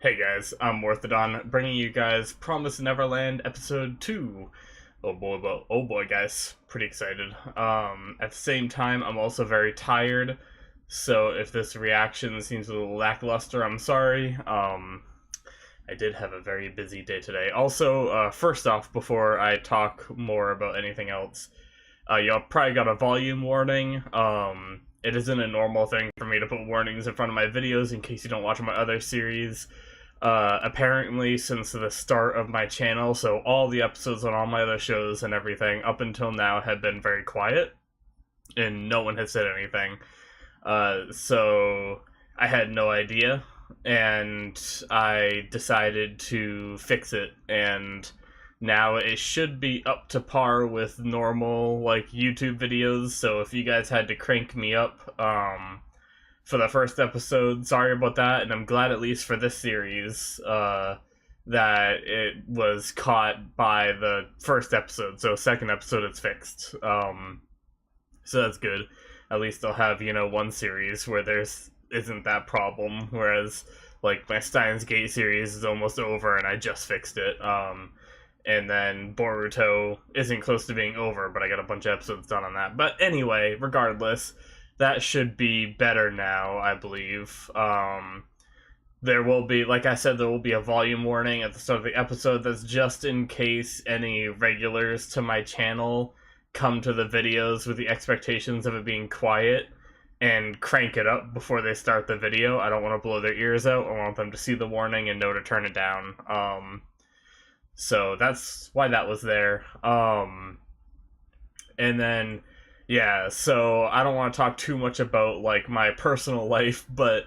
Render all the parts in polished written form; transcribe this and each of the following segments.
Hey guys, I'm Morthadon, bringing you guys Promised Neverland episode 2. Oh boy, guys, pretty excited. At the same time, I'm also very tired, so if this reaction seems a little lackluster, I'm sorry. I did have a very busy day today. Also, first off, before I talk more about anything else, y'all probably got a volume warning. It isn't a normal thing for me to put warnings in front of my videos in case you don't watch my other series. Apparently, since the start of my channel, so all the episodes on all my other shows and everything up until now had been very quiet, and no one had said anything. So I had no idea, and I decided to fix it, and now it should be up to par with normal, like, YouTube videos, so if you guys had to crank me up, for the first episode, sorry about that, and I'm glad at least for this series, that it was caught by the first episode, so second episode it's fixed. So that's good. At least I'll have, one series where there's isn't that problem, whereas, like, my Steins Gate series is almost over and I just fixed it. And then Boruto isn't close to being over, but I got a bunch of episodes done on that. But anyway, regardless, that should be better now, I believe. There will be, like I said, there will be a volume warning at the start of the episode that's just in case any regulars to my channel come to the videos with the expectations of it being quiet and crank it up before they start the video. I don't want to blow their ears out. I want them to see the warning and know to turn it down. So that's why that was there. And then, yeah, so I don't want to talk too much about, like, my personal life, but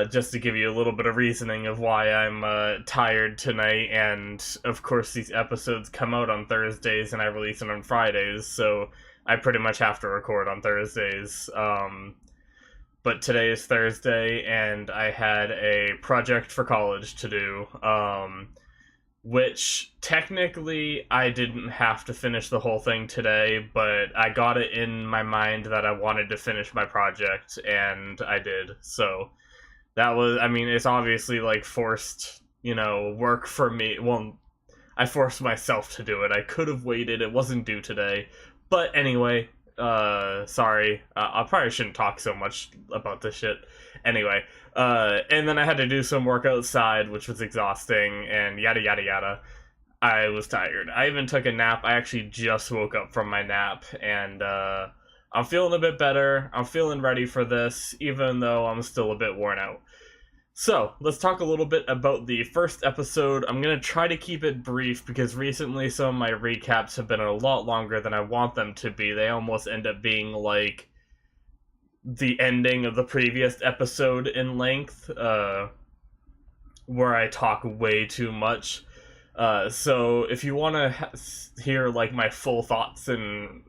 just to give you a little bit of reasoning of why I'm tired tonight, and of course these episodes come out on Thursdays and I release them on Fridays, so I pretty much have to record on Thursdays. But today is Thursday, and I had a project for college to do, which technically I didn't have to finish the whole thing today, but I got it in my mind that I wanted to finish my project, and I did. So that was, I mean, it's obviously, like, forced, work for me. Well, I forced myself to do it. I could have waited. It wasn't due today. But anyway, sorry. I probably shouldn't talk so much about this shit. Anyway, and then I had to do some work outside, which was exhausting, and yada yada yada. I was tired. I even took a nap. I actually just woke up from my nap, and I'm feeling a bit better. I'm feeling ready for this, even though I'm still a bit worn out. So, let's talk a little bit about the first episode. I'm going to try to keep it brief, because recently some of my recaps have been a lot longer than I want them to be. They almost end up being like the ending of the previous episode in length, where I talk way too much. So if you want to hear, like, my full thoughts and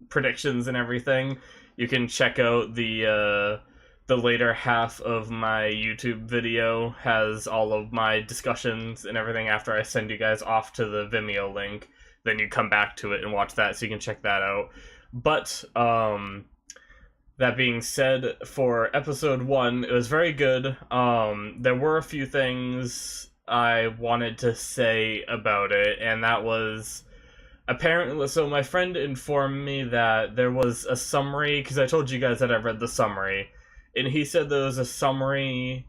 predictions and everything, you can check out the later half of my YouTube video has all of my discussions and everything after I send you guys off to the Vimeo link. Then you come back to it and watch that, so you can check that out. But, that being said, for episode 1, it was very good. There were a few things I wanted to say about it, and that was, apparently, so my friend informed me that there was a summary, because I told you guys that I read the summary, and he said there was a summary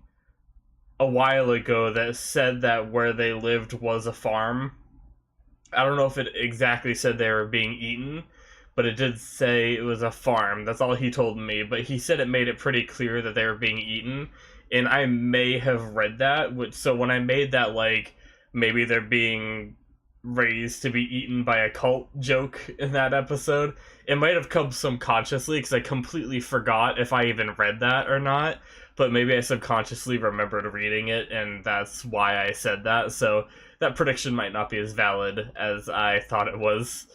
a while ago that said that where they lived was a farm. I don't know if it exactly said they were being eaten, but it did say it was a farm. That's all he told me, but he said it made it pretty clear that they were being eaten, and I may have read that, so when I made that, like, maybe they're being raised to be eaten by a cult joke in that episode, it might have come subconsciously, because I completely forgot if I even read that or not, but maybe I subconsciously remembered reading it, and that's why I said that, so that prediction might not be as valid as I thought it was.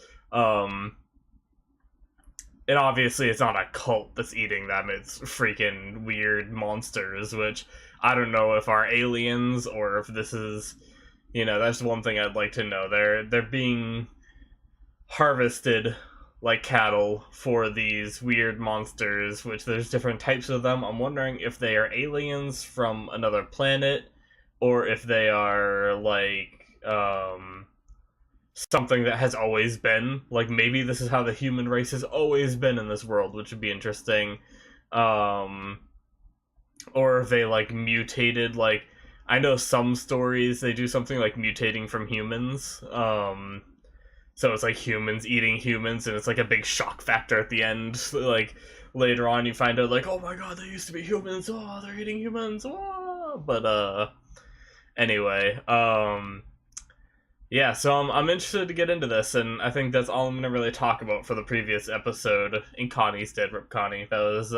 And obviously it's not a cult that's eating them, it's freaking weird monsters, which I don't know if are aliens or if this is, that's one thing I'd like to know. They're being harvested like cattle for these weird monsters, which there's different types of them. I'm wondering if they are aliens from another planet, or if they are like something that has always been. Like maybe this is how the human race has always been in this world, which would be interesting. Um, or if they like mutated. Like I know some stories they do something like mutating from humans. So it's like humans eating humans, and it's like a big shock factor at the end. Like later on, you find out like, oh my god, they used to be humans. Oh, they're eating humans. Oh. But anyway, yeah. So I'm interested to get into this, and I think that's all I'm gonna really talk about for the previous episode. In Connie's dead, Rip Connie. That was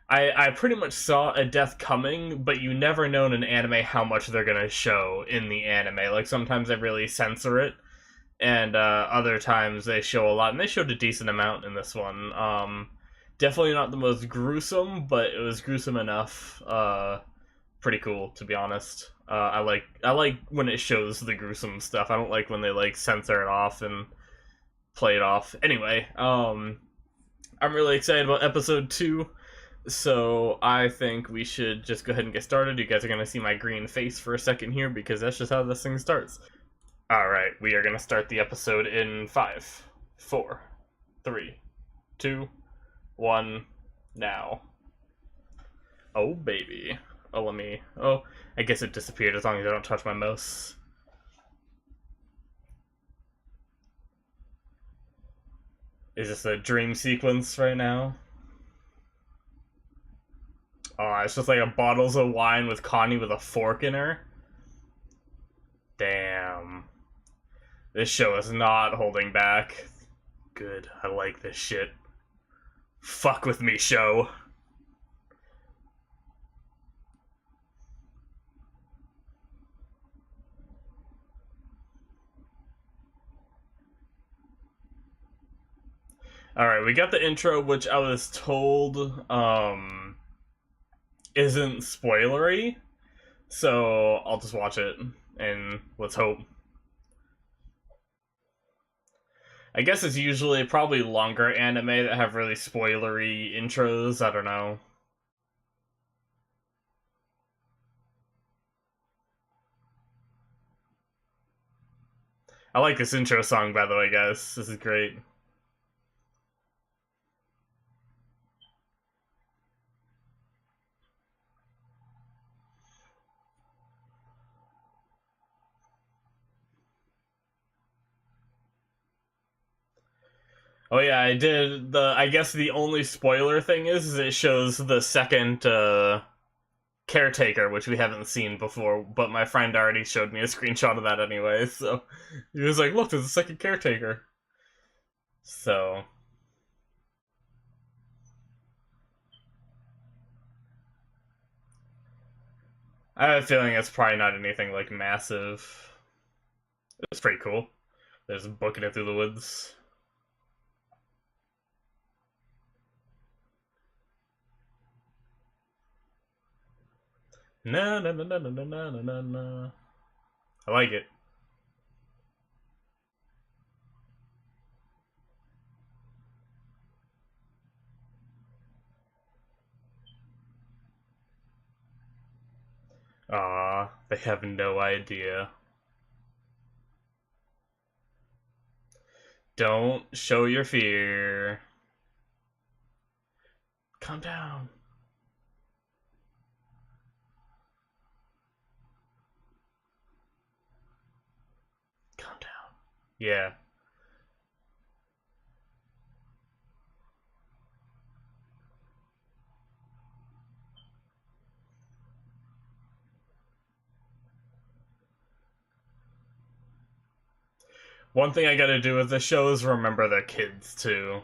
I pretty much saw a death coming, but you never know in an anime how much they're gonna show in the anime. Like sometimes they really censor it, and other times they show a lot, and they showed a decent amount in this one. Definitely not the most gruesome, but it was gruesome enough. Pretty cool, to be honest. I like when it shows the gruesome stuff. I don't like when they like censor it off and play it off. Anyway, I'm really excited about episode 2. So I think we should just go ahead and get started. You guys are gonna see my green face for a second here because that's just how this thing starts. Alright, we are gonna start the episode in 5, 4, 3, 2, 1, now. Oh baby. Oh, let me... Oh, I guess it disappeared as long as I don't touch my mouse. Is this a dream sequence right now? Oh, it's just like a bottles of wine with Connie with a fork in her. Damn. This show is not holding back. Good, I like this shit. Fuck with me, show. Alright, we got the intro, which I was told, isn't spoilery. So, I'll just watch it, and let's hope. I guess it's usually probably longer anime that have really spoilery intros, I don't know. I like this intro song, by the way, guys. This is great. Oh yeah, I did the. I guess the only spoiler thing is it shows the second caretaker, which we haven't seen before. But my friend already showed me a screenshot of that anyway, so he was like, "Look, there's a second caretaker." So I have a feeling it's probably not anything like massive. It's pretty cool. There's booking it through the woods. Na na na na na na na na na. I like it. Ah, they have no idea. Don't show your fear. Calm down. Calm down. Yeah. One thing I gotta do with the show is remember their kids too.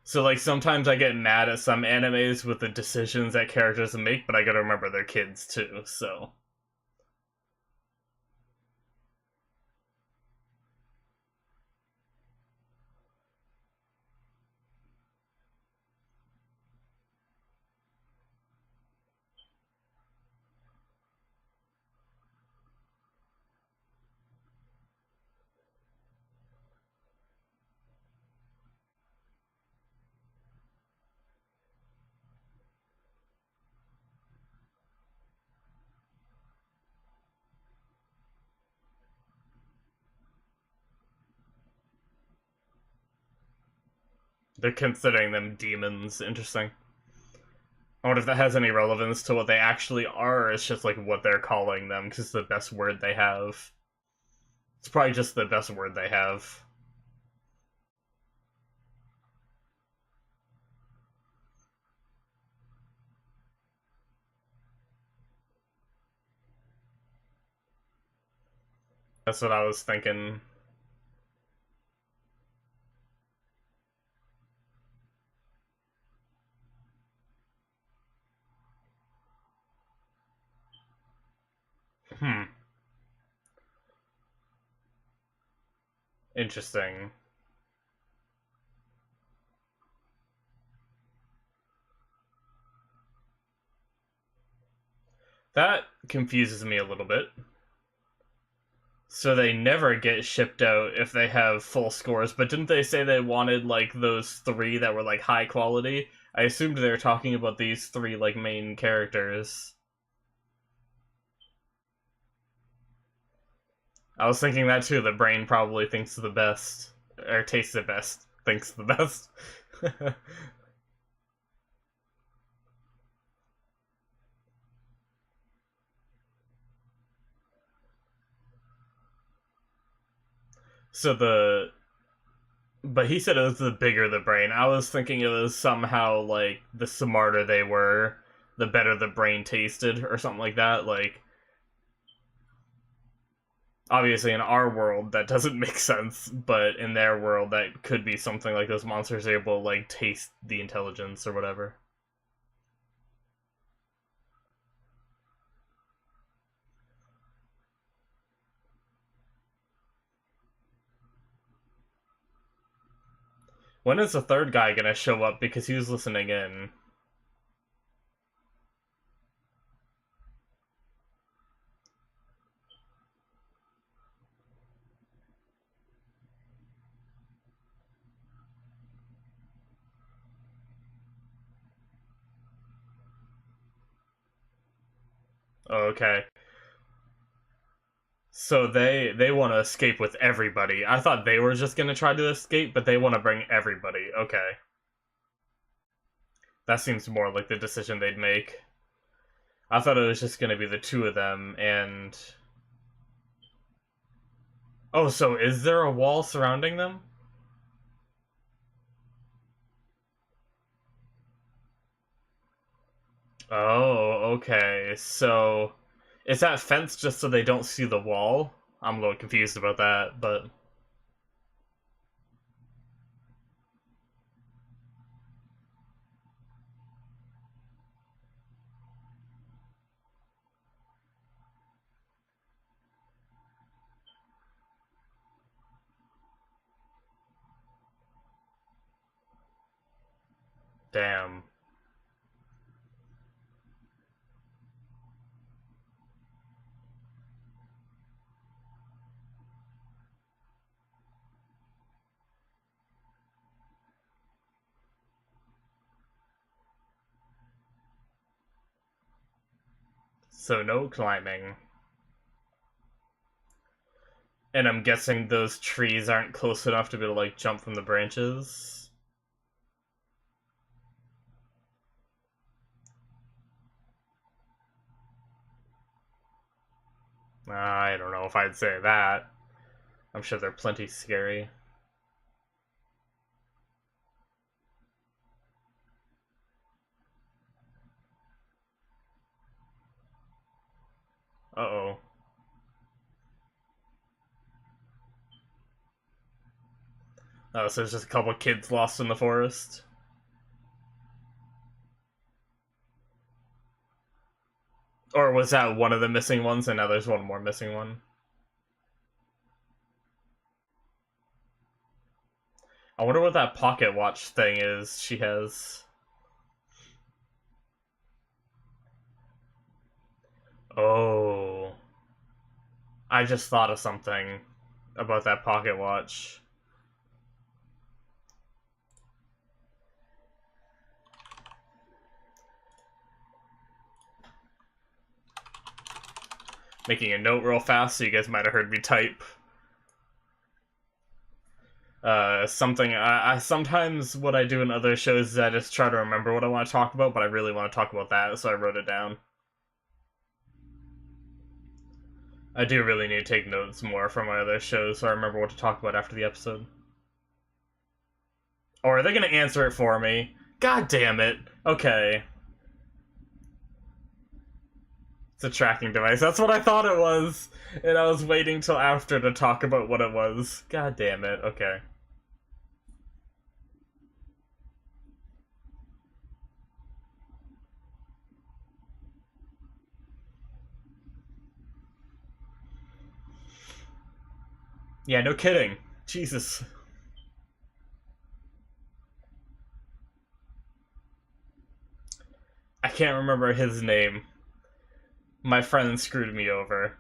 So like sometimes I get mad at some animes with the decisions that characters make, but I gotta remember their kids too, so. They're considering them demons. Interesting. I wonder if that has any relevance to what they actually are, or it's just like what they're calling them, because it's the best word they have. It's probably just the best word they have. That's what I was thinking. Hmm. Interesting. That confuses me a little bit. So they never get shipped out if they have full scores, but didn't they say they wanted, like, those three that were, like, high quality? I assumed they were talking about these three, like, main characters. I was thinking that too, the brain probably thinks the best, or tastes the best, thinks the best. So the but he said it was the bigger the brain. I was thinking it was somehow like the smarter they were, the better the brain tasted, or something like that. Like, obviously, in our world, that doesn't make sense, but in their world, that could be something like those monsters are able to, like, taste the intelligence or whatever. When is the third guy gonna show up because he was listening in? Okay. So they want to escape with everybody. I thought they were just gonna try to escape, but they want to bring everybody. Okay, that seems more like the decision they'd make. I thought it was just gonna be the two of them, and oh, so is there a wall surrounding them? Oh, okay. So is that fence just so they don't see the wall? I'm a little confused about that, but damn. So no climbing. And I'm guessing those trees aren't close enough to be able to, like, jump from the branches. I don't know if I'd say that. I'm sure they're plenty scary. Uh-oh. Oh, so there's just a couple kids lost in the forest? Or was that one of the missing ones and now there's one more missing one? I wonder what that pocket watch thing is she has. Oh. I just thought of something about that pocket watch. Making a note real fast so you guys might have heard me type. Something I sometimes what I do in other shows is I just try to remember what I want to talk about, but I really want to talk about that, so I wrote it down. I do really need to take notes more from my other shows so I remember what to talk about after the episode. Or are they gonna answer it for me? God damn it. Okay. It's a tracking device. That's what I thought it was. And I was waiting till after to talk about what it was. God damn it. Okay. Yeah, no kidding. Jesus. I can't remember his name. My friend screwed me over.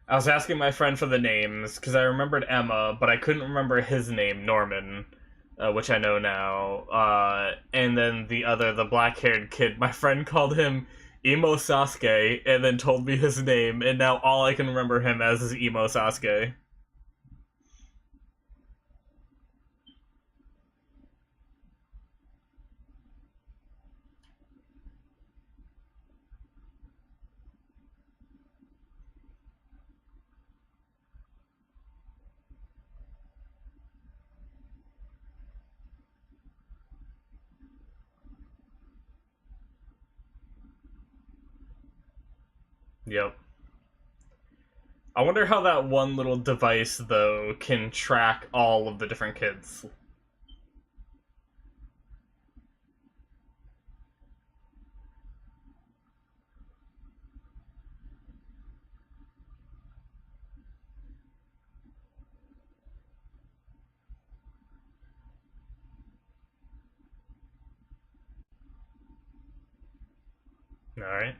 I was asking my friend for the names because I remembered Emma, but I couldn't remember his name, Norman, which I know now. And then the black-haired kid, my friend called him Emo Sasuke, and then told me his name, and now all I can remember him as is Emo Sasuke. Yep. I wonder how that one little device, though, can track all of the different kids. Alright.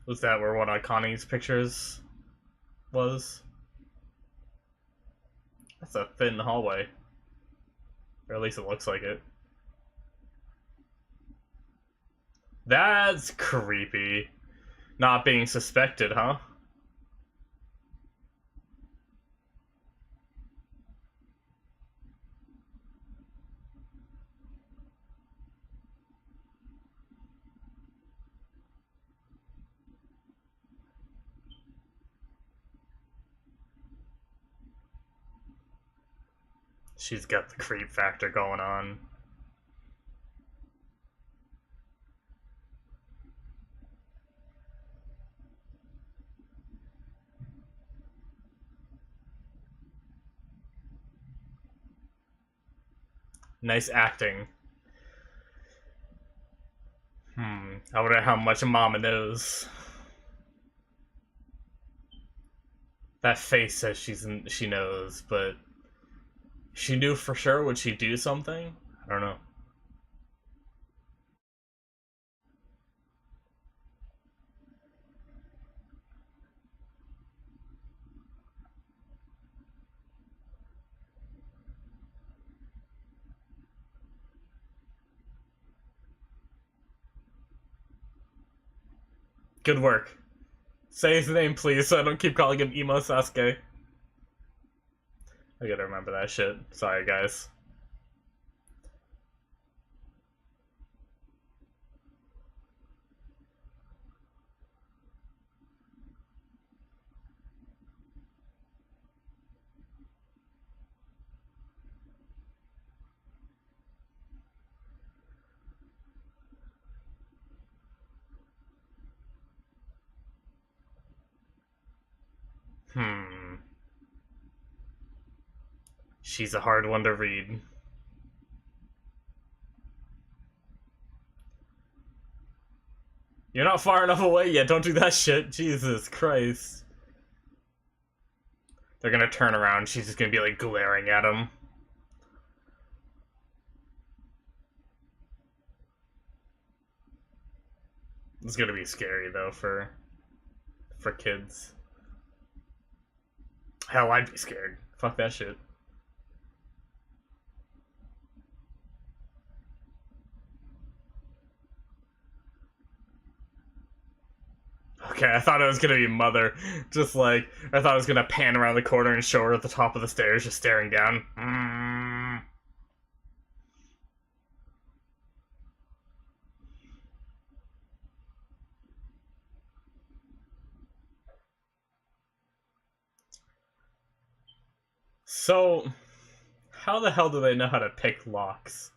Was that where one of Connie's pictures was? That's a thin hallway. Or at least it looks like it. That's creepy. Not being suspected, huh? She's got the creep factor going on. Nice acting. I wonder how much Mama knows. That face says she knows, but she knew for sure. Would she do something? I don't know. Good work. Say his name, please, so I don't keep calling him Emo Sasuke. I gotta remember that shit. Sorry, guys. Hmm. She's a hard one to read. You're not far enough away yet. Don't do that shit. Jesus Christ. They're gonna turn around. She's just gonna be like glaring at him. It's gonna be scary though for kids. Hell, I'd be scared. Fuck that shit. Okay, I thought it was gonna be Mother. Just like, I thought it was gonna pan around the corner and show her at the top of the stairs just staring down. So, how the hell do they know how to pick locks?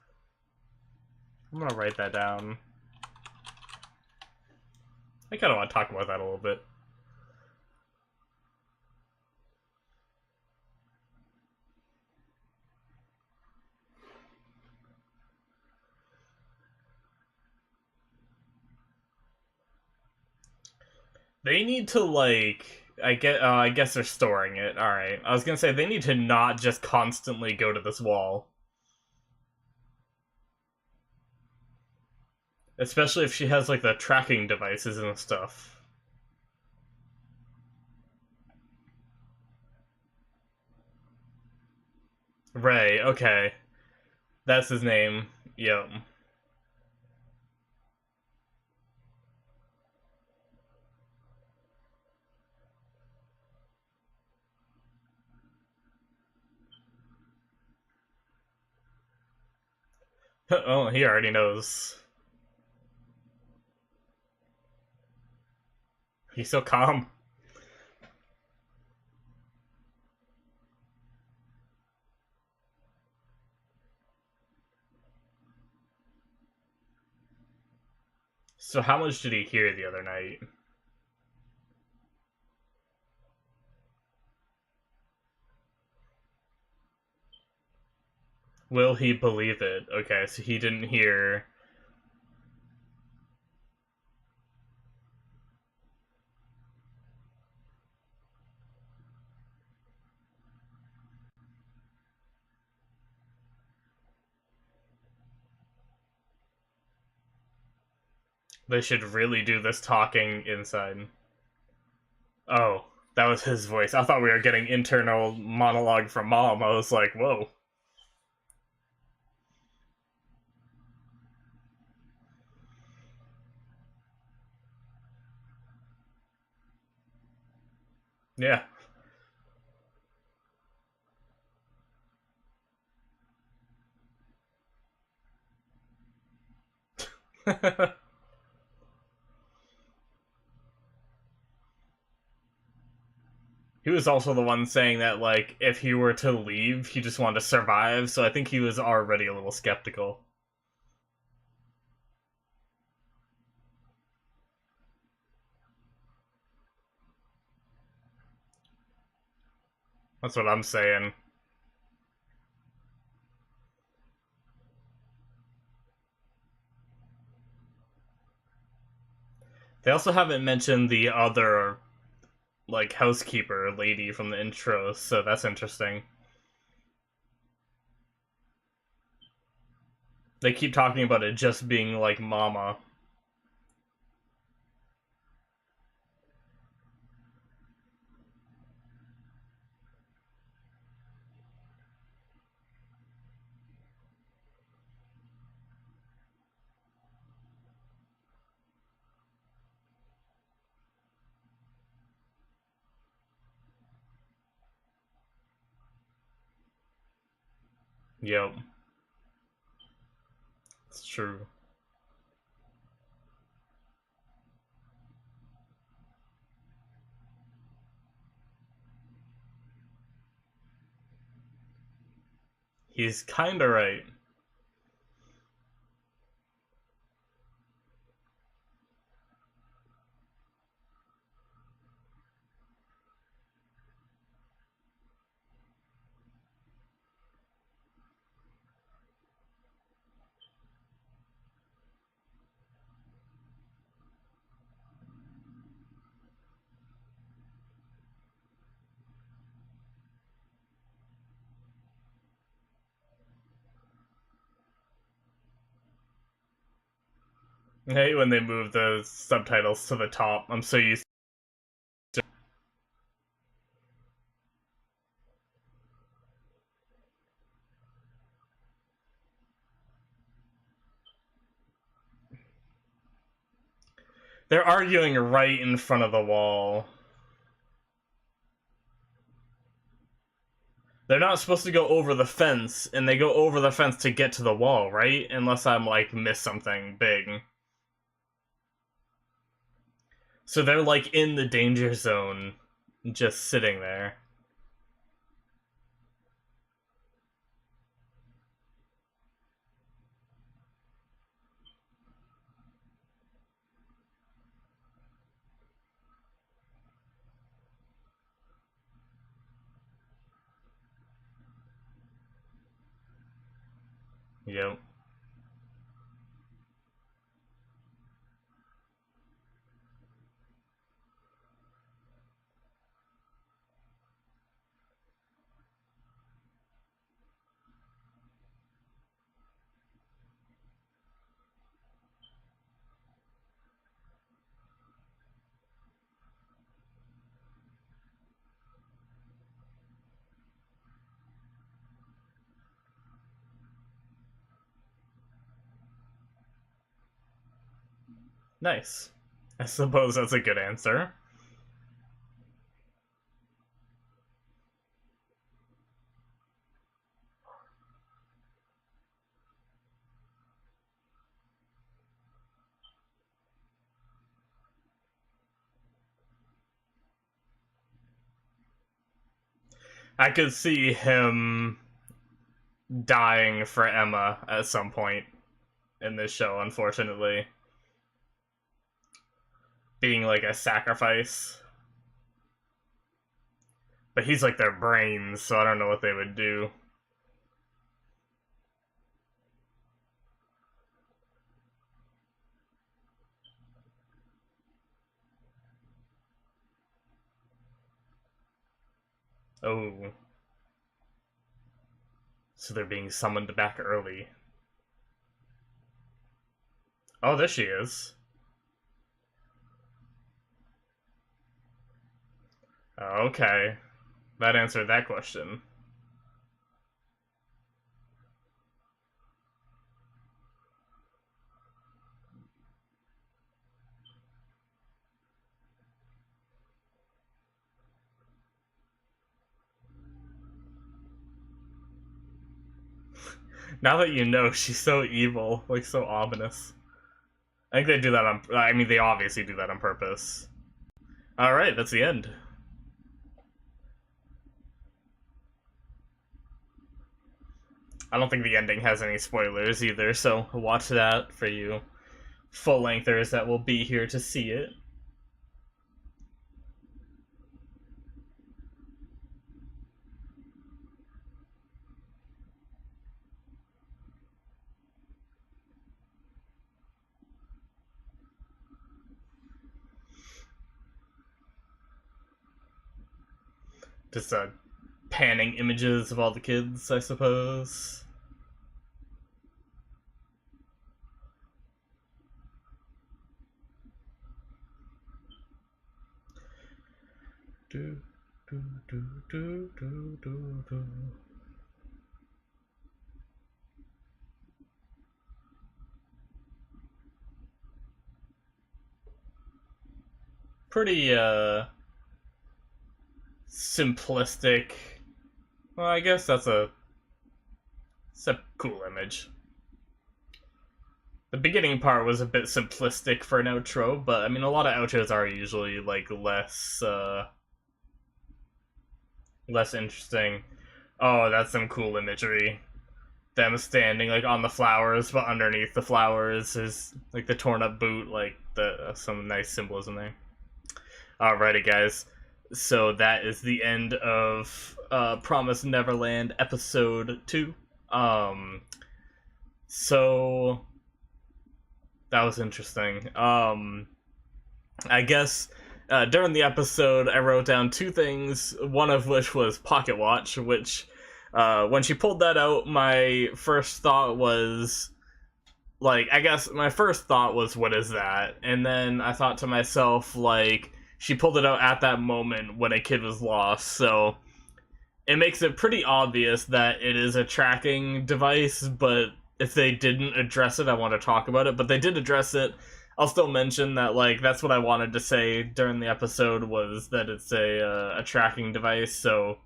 I'm gonna write that down. I kinda want to talk about that a little bit. They need to, like... I guess they're storing it. Alright. I was gonna say, they need to not just constantly go to this wall. Especially if she has, like, the tracking devices and stuff. Ray, okay. That's his name. Yep. Oh, he already knows. He's so calm. So how much did he hear the other night? Will he believe it? Okay, so he didn't hear... They should really do this talking inside. Oh, that was his voice. I thought we were getting internal monologue from Mom. I was like, whoa. Yeah. He was also the one saying that, like, if he were to leave, he just wanted to survive, so I think he was already a little skeptical. That's what I'm saying. They also haven't mentioned the other, like, housekeeper lady from the intro, so that's interesting. They keep talking about it just being, like, Mama. Yep. It's true. He's kinda right. I hate when they move the subtitles to the top. I'm so used to... They're arguing right in front of the wall. They're not supposed to go over the fence, and they go over the fence to get to the wall, right? Unless I'm, like, miss something big. So they're, like, in the danger zone, just sitting there. Yep. Nice. I suppose that's a good answer. I could see him dying for Emma at some point in this show, unfortunately. Being like a sacrifice. But he's like their brains, so I don't know what they would do. Oh. So they're being summoned back early. Oh, there she is. Okay. That answered that question. Now that you know, she's so evil, like so ominous. I think they do that on. I mean, they obviously do that on purpose. Alright, that's the end. I don't think the ending has any spoilers either, so watch that for you full-lengthers that will be here to see it. Just panning images of all the kids, I suppose. Do, do, do, do, do, do, do. Pretty, simplistic. Well, I guess it's a cool image. The beginning part was a bit simplistic for an outro, but I mean, a lot of outros are usually like less interesting. Oh, that's some cool imagery. Them standing like on the flowers, but underneath the flowers is like the torn up boot, like some nice symbolism there. Alrighty, guys. So that is the end of Promised Neverland episode 2. So that was interesting. I guess during the episode, I wrote down two things, one of which was Pocket Watch, which when she pulled that out, my first thought was, like, I guess my first thought was, what is that? And then I thought to myself, like, she pulled it out at that moment when a kid was lost, so it makes it pretty obvious that it is a tracking device, but if they didn't address it, I want to talk about it, but they did address it. I'll still mention that, like, that's what I wanted to say during the episode, was that it's a tracking device. So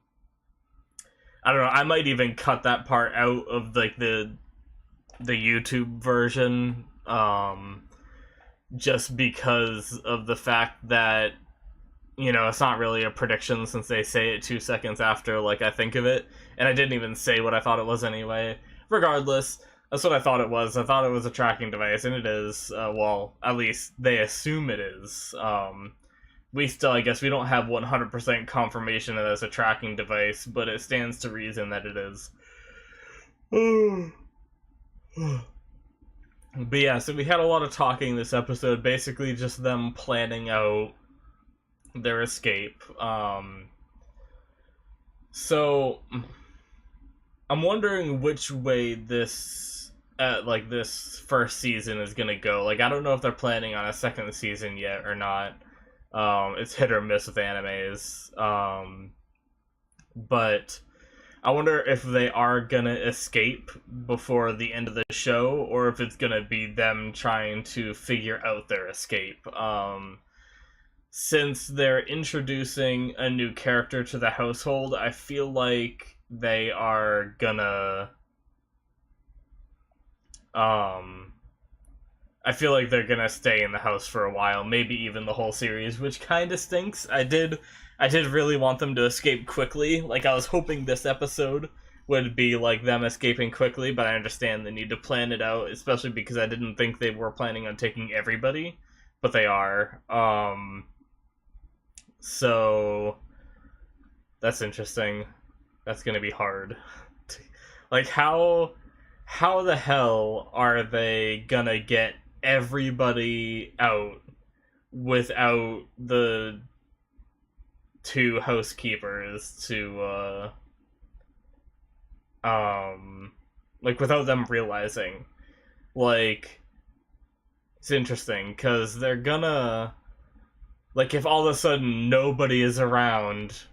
I don't know. I might even cut that part out of like the YouTube version, just because of the fact that, you know, it's not really a prediction since they say it 2 seconds after, like, I think of it. And I didn't even say what I thought it was anyway. Regardless, that's what I thought it was. I thought it was a tracking device, and it is. Well, at least they assume it is. We still, I guess, we don't have 100% confirmation that it's a tracking device, but it stands to reason that it is. But yeah, so we had a lot of talking this episode, basically just them planning out their escape. So I'm wondering which way this this first season is gonna go. Like, I don't know if they're planning on a second season yet or not. It's hit or miss with animes. But I wonder if they are gonna escape before the end of the show, or if it's gonna be them trying to figure out their escape. Since they're introducing a new character to the household, I feel like they are gonna I feel like they're gonna stay in the house for a while, maybe even the whole series, which kind of stinks. I did really want them to escape quickly. Like, I was hoping this episode would be like them escaping quickly, but I understand the need to plan it out, especially because I didn't think they were planning on taking everybody, but they are. So that's interesting. That's gonna be hard. Like, how the hell are they gonna get everybody out without the two housekeepers to like, without them realizing? Like, it's interesting because they're gonna, like, if all of a sudden nobody is around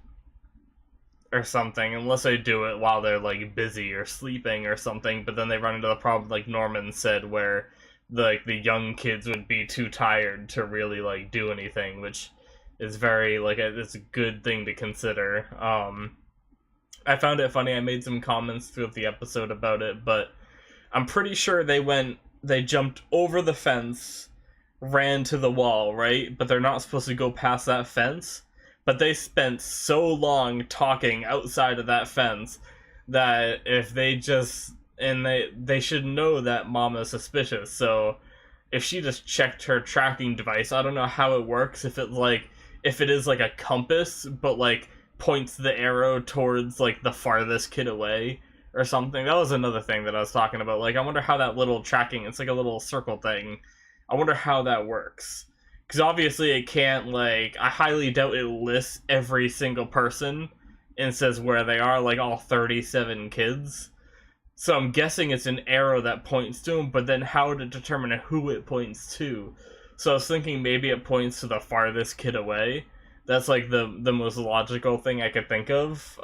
or something, unless they do it while they're, like, busy or sleeping or something, but then they run into the problem, like Norman said, where the young kids would be too tired to really, like, do anything, which is very, like, it's a good thing to consider. I found it funny. I made some comments throughout the episode about it, but I'm pretty sure they jumped over the fence, ran to the wall, right? But they're not supposed to go past that fence. But they spent so long talking outside of that fence that if they just, and they should know that Mama's suspicious. So if she just checked her tracking device, I don't know how it works. If it is like a compass, but like points the arrow towards like the farthest kid away or something. That was another thing that I was talking about. Like, I wonder how that little tracking, it's like a little circle thing. I wonder how that works. Because obviously it can't, like, I highly doubt it lists every single person and says where they are, like all 37 kids. So I'm guessing it's an arrow that points to them, but then how to determine who it points to? So I was thinking maybe it points to the farthest kid away. That's, like, the most logical thing I could think of.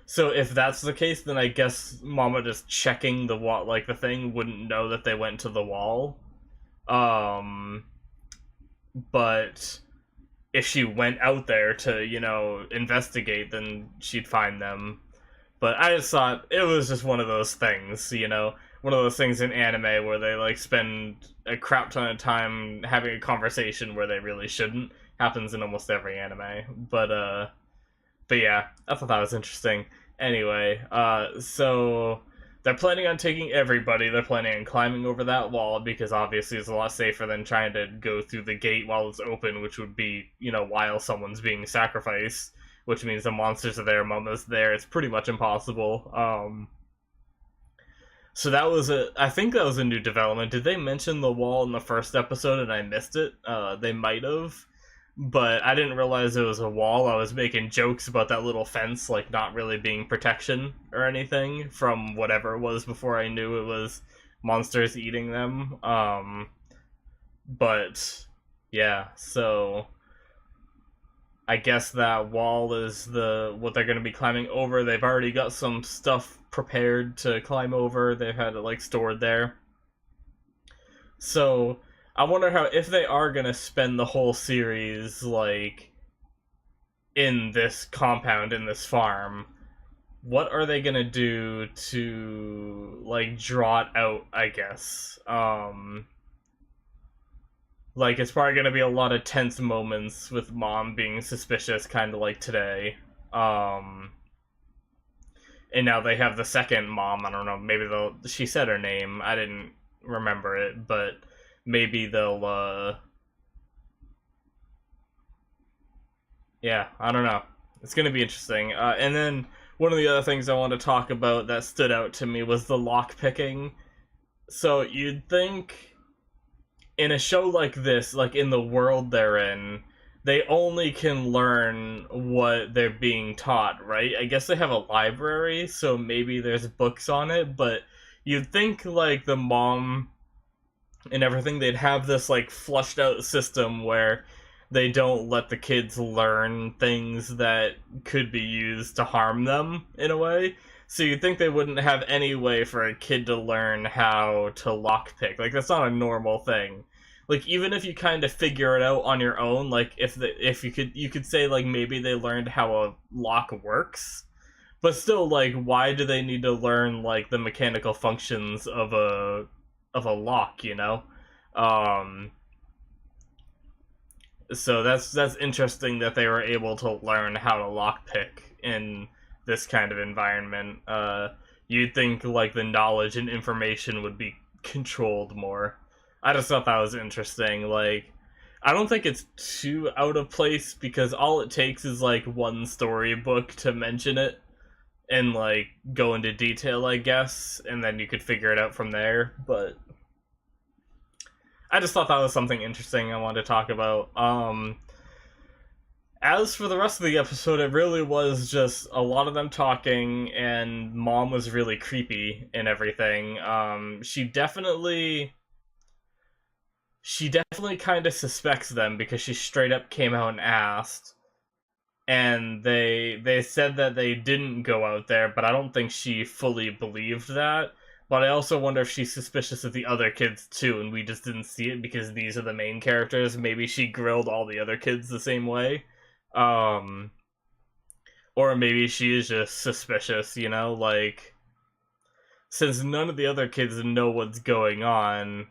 So if that's the case, then I guess Mama just checking the wall, like, the thing, wouldn't know that they went to the wall. But if she went out there to, you know, investigate, then she'd find them. But I just thought it was just one of those things, you know, one of those things in anime where they, like, spend a crap ton of time having a conversation where they really shouldn't. Happens in almost every anime. But yeah, I thought that was interesting. Anyway, so they're planning on taking everybody. They're planning on climbing over that wall because obviously it's a lot safer than trying to go through the gate while it's open, which would be, you know, while someone's being sacrificed, which means the monsters are there, Mama's there. It's pretty much impossible. So that was I think that was a new development. Did they mention the wall in the first episode and I missed it? They might have. But I didn't realize it was a wall. I was making jokes about that little fence, like, not really being protection or anything from whatever it was before I knew it was monsters eating them. But yeah, so I guess that wall is what they're going to be climbing over. They've already got some stuff prepared to climb over. They've had it, like, stored there. So I wonder how, if they are gonna spend the whole series like in this compound, in this farm, what are they gonna do to like draw it out, I guess. Like, it's probably gonna be a lot of tense moments with mom being suspicious, kind of like today. Um, and now they have the second mom. I don't know. Maybe they'll. She said her name. I didn't remember it, but maybe they'll. Yeah, I don't know. It's gonna be interesting. And then one of the other things I want to talk about that stood out to me was the lock picking. So you'd think in a show like this, like in the world they're in, they only can learn what they're being taught, right? I guess they have a library, so maybe there's books on it, but you'd think like the mom and everything, they'd have this like flushed out system where they don't let the kids learn things that could be used to harm them in a way. So you'd think they wouldn't have any way for a kid to learn how to lockpick. Like, that's not a normal thing. Like, even if you kind of figure it out on your own, like if you could say like maybe they learned how a lock works, but still, like, why do they need to learn like the mechanical functions of a lock? You know. Um, so that's interesting that they were able to learn how to lockpick in this kind of environment. You'd think like the knowledge and information would be controlled more. I just thought that was interesting. Like, I don't think it's too out of place because all it takes is like one storybook to mention it and like go into detail, I guess, and then you could figure it out from there. But I just thought that was something interesting I wanted to talk about. As for the rest of the episode, it really was just a lot of them talking, and mom was really creepy and everything. She definitely kind of suspects them because she straight up came out and asked, and they said that they didn't go out there, but I don't think she fully believed that. But I also wonder if she's suspicious of the other kids too, and we just didn't see it because these are the main characters. Maybe she grilled all the other kids the same way. Um, or maybe she is just suspicious, you know? Like, since none of the other kids know what's going on,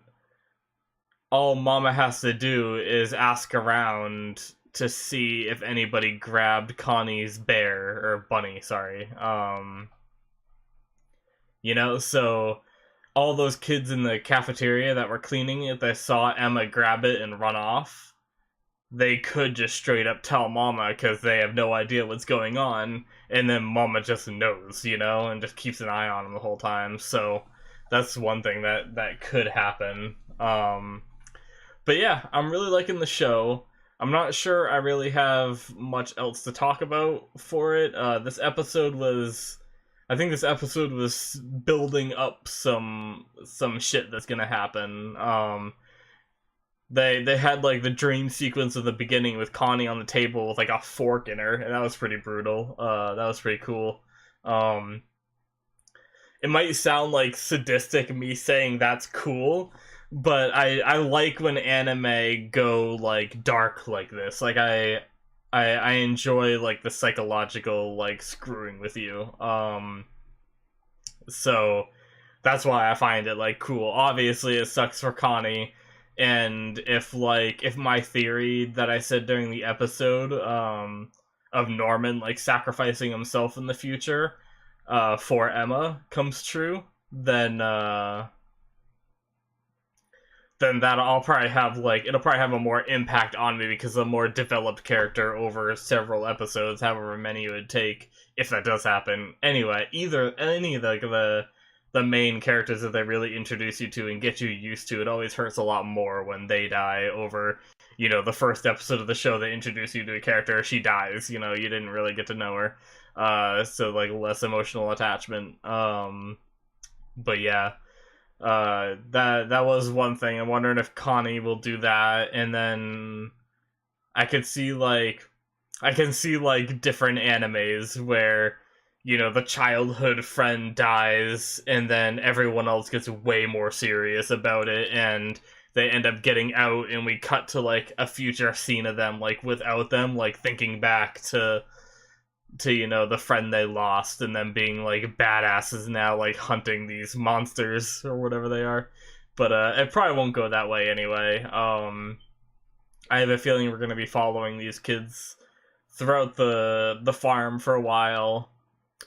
all Mama has to do is ask around to see if anybody grabbed Connie's bear, or bunny, sorry. You know, so all those kids in the cafeteria that were cleaning it, they saw Emma grab it and run off. They could just straight up tell Mama because they have no idea what's going on, and then Mama just knows, you know, and just keeps an eye on them the whole time. So that's one thing that could happen. But yeah, I'm really liking the show. I'm not sure I really have much else to talk about for it. I think this episode was building up some shit that's gonna happen. They had like the dream sequence of the beginning with Connie on the table with like a fork in her, and that was pretty brutal. That was pretty cool. Um, it might sound like sadistic me saying that's cool, but I like when anime go like dark like this. Like I enjoy like the psychological like screwing with you. So that's why I find it like cool. Obviously it sucks for Connie, and if my theory that I said during the episode of Norman like sacrificing himself in the future for Emma comes true, then that I'll probably have like it'll probably have a more impact on me because a more developed character over several episodes, however many it would take, if that does happen. Anyway, either any of the main characters that they really introduce you to and get you used to, it always hurts a lot more when they die over, you know, the first episode of the show they introduce you to a character, she dies, you know, you didn't really get to know her. So like less emotional attachment. But yeah. That was one thing. I'm wondering if Connie will do that, and then I could see like I can see like different animes where, you know, the childhood friend dies and then everyone else gets way more serious about it, and they end up getting out, and we cut to like a future scene of them like without them, like thinking back to the friend they lost, and them being like badasses now, like hunting these monsters or whatever they are. But it probably won't go that way anyway. I have a feeling we're going to be following these kids throughout the farm for a while.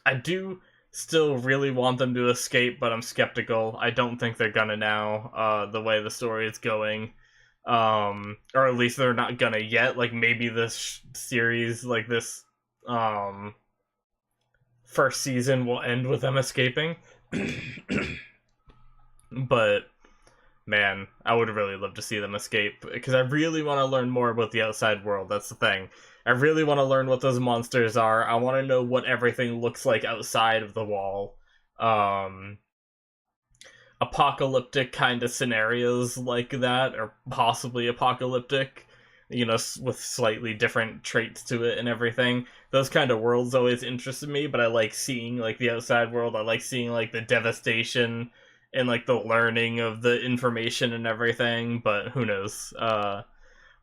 I do still really want them to escape, but I'm skeptical. I don't think they're gonna now, the way the story is going. Or at least they're not gonna yet. Like, maybe this series, like this, first season will end with them escaping. But, man, I would really love to see them escape, because I really want to learn more about the outside world. That's the thing. I really want to learn what those monsters are. I want to know what everything looks like outside of the wall. Apocalyptic kind of scenarios like that, or possibly apocalyptic, with slightly different traits to it and everything. Those kind of worlds always interested me, but I like seeing, like, the outside world. I like seeing, like, the devastation and, like, the learning of the information and everything, but who knows.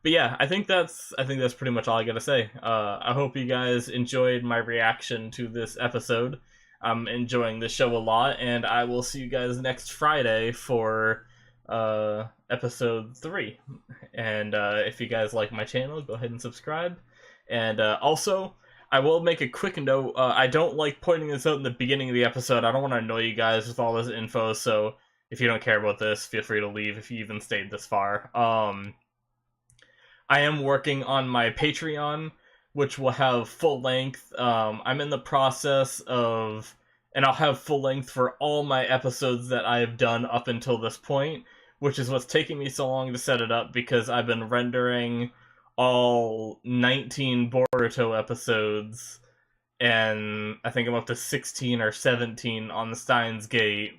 But yeah, I think that's pretty much all I gotta say. I hope you guys enjoyed my reaction to this episode. I'm enjoying the show a lot, and I will see you guys next Friday for episode 3. And if you guys like my channel, go ahead and subscribe. And also, I will make a quick note. I don't like pointing this out in the beginning of the episode. I don't want to annoy you guys with all this info, so if you don't care about this, feel free to leave if you even stayed this far. I am working on my Patreon, which will have full length. I'm in the process of, and I'll have full length for all my episodes that I've done up until this point, which is what's taking me so long to set it up, because I've been rendering all 19 Boruto episodes, and I think I'm up to 16 or 17 on the Steins Gate.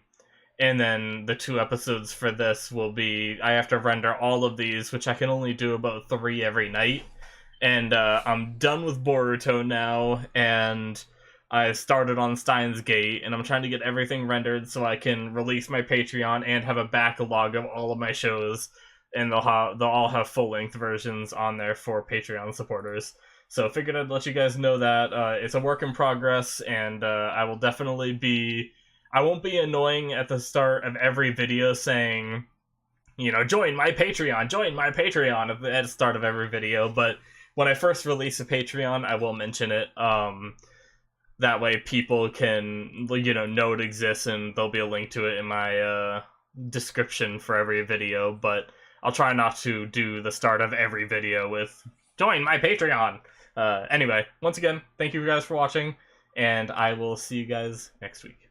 And then the 2 episodes for this will be, I have to render all of these, which I can only do about 3 every night. And I'm done with Boruto now, and I started on Steins Gate, and I'm trying to get everything rendered so I can release my Patreon and have a backlog of all of my shows, and they'll all have full-length versions on there for Patreon supporters. So I figured I'd let you guys know that. It's a work in progress, and I will definitely be... I won't be annoying at the start of every video saying, join my Patreon at the start of every video, but when I first release a Patreon, I will mention it. That way people can, know it exists, and there'll be a link to it in my description for every video, but I'll try not to do the start of every video with, join my Patreon! Anyway, once again, thank you guys for watching, and I will see you guys next week.